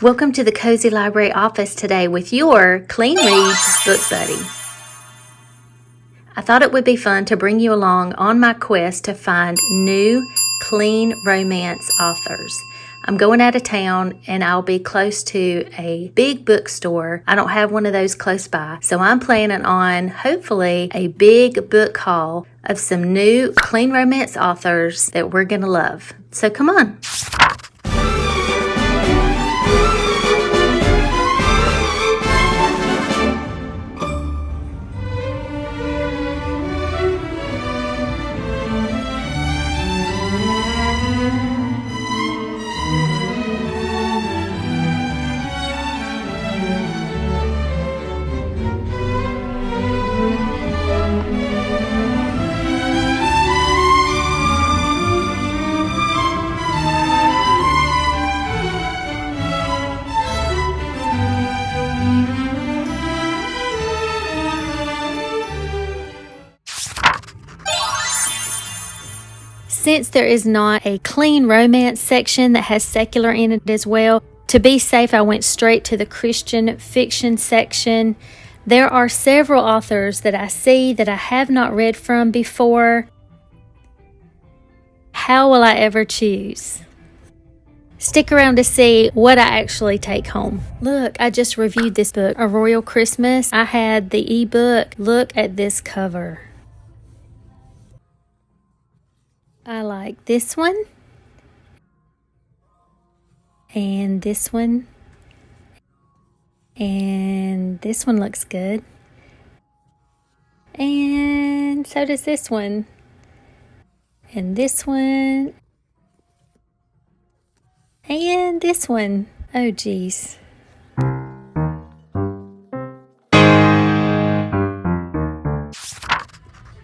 Welcome to the Cozy Library office today with your Clean Reads Book Buddy. I thought it would be fun to bring you along on my quest to find new, clean romance authors. I'm going out of town and I'll be close to a big bookstore. I don't have one of those close by, so I'm planning on hopefully a big book haul of some new, clean romance authors that we're going to love. So come on. Since there is not a clean romance section that has secular in it as well, to be safe, I went straight to the Christian fiction section. There are several authors that I see that I have not read from before. How will I ever choose? Stick around to see what I actually take home. Look, I just reviewed this book, A Royal Christmas. I had the ebook. Look at this cover. I like this one, and this one, and this one looks good, and so does this one, and this one, and this one. Oh geez.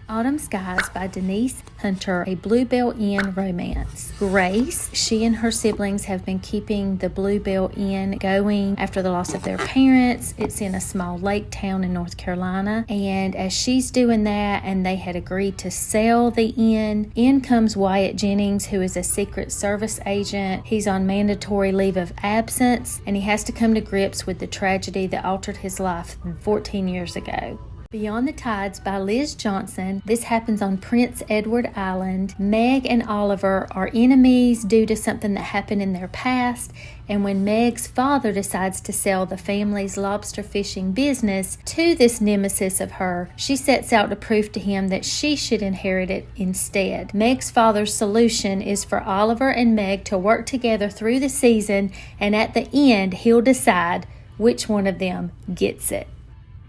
Autumn Skies by Denise Hunter, a Bluebell Inn romance. Grace, she and her siblings have been keeping the Bluebell Inn going after the loss of their parents. It's in a small lake town in North Carolina, and as she's doing that and they had agreed to sell the inn, in comes Wyatt Jennings, who is a Secret Service agent. He's on mandatory leave of absence, and he has to come to grips with the tragedy that altered his life 14 years ago. Beyond the Tides by Liz Johnson. This happens on Prince Edward Island. Meg and Oliver are enemies due to something that happened in their past, and when Meg's father decides to sell the family's lobster fishing business to this nemesis of her, she sets out to prove to him that she should inherit it instead. Meg's father's solution is for Oliver and Meg to work together through the season, and at the end he'll decide which one of them gets it.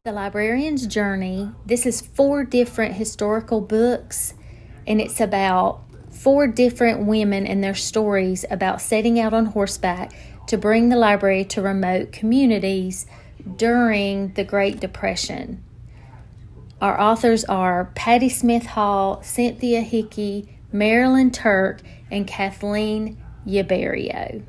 The Librarian's Journey. This is 4 different historical books, and it's about 4 different women and their stories about setting out on horseback to bring the library to remote communities during the Great Depression. Our authors are Patti Smith Hall, Cynthia Hickey, Marilyn Turk, and Kathleen Yaberio.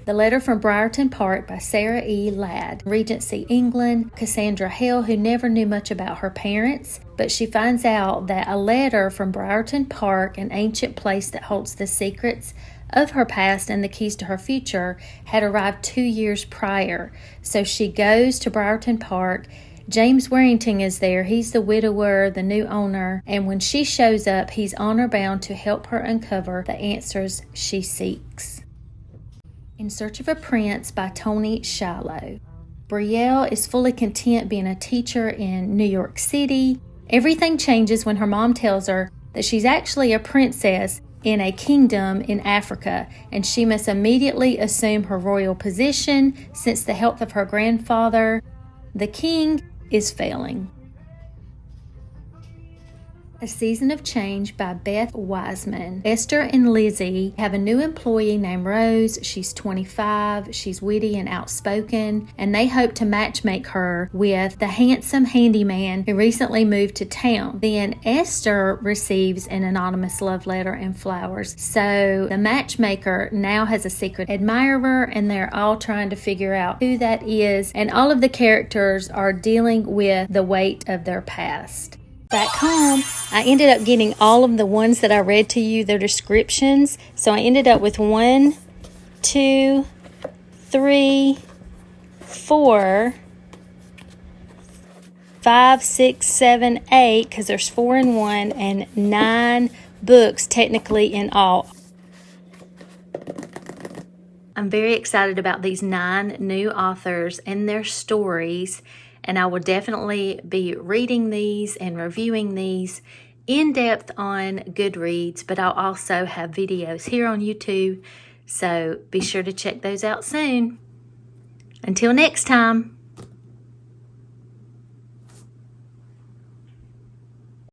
The Letter from Briarton Park by Sarah E. Ladd. Regency England. Cassandra Hale, who never knew much about her parents, but she finds out that a letter from Briarton Park, an ancient place that holds the secrets of her past and the keys to her future, had arrived 2 years prior. So she goes to Briarton Park. James Warrington is there. He's the widower, the new owner, and when she shows up, he's honor bound to help her uncover the answers she seeks. In Search of a Prince by Toni Shiloh. Brielle is fully content being a teacher in New York City. Everything changes when her mom tells her that she's actually a princess in a kingdom in Africa, and she must immediately assume her royal position since the health of her grandfather, the king, is failing. A Season of Change by Beth Wiseman. Esther and Lizzie have a new employee named Rose. She's 25, she's witty and outspoken, and they hope to matchmake her with the handsome handyman who recently moved to town. Then Esther receives an anonymous love letter and flowers. So the matchmaker now has a secret admirer, and they're all trying to figure out who that is, and all of the characters are dealing with the weight of their past. Back home, I ended up getting all of the ones that I read to you, their descriptions. So I ended up with 1, 2, 3, 4, 5, 6, 7, 8, because there's 4 in one, and 9 books technically in all. I'm very excited about these 9 new authors and their stories, and I will definitely be reading these and reviewing these in depth on Goodreads, but I'll also have videos here on YouTube, so be sure to check those out soon. Until next time.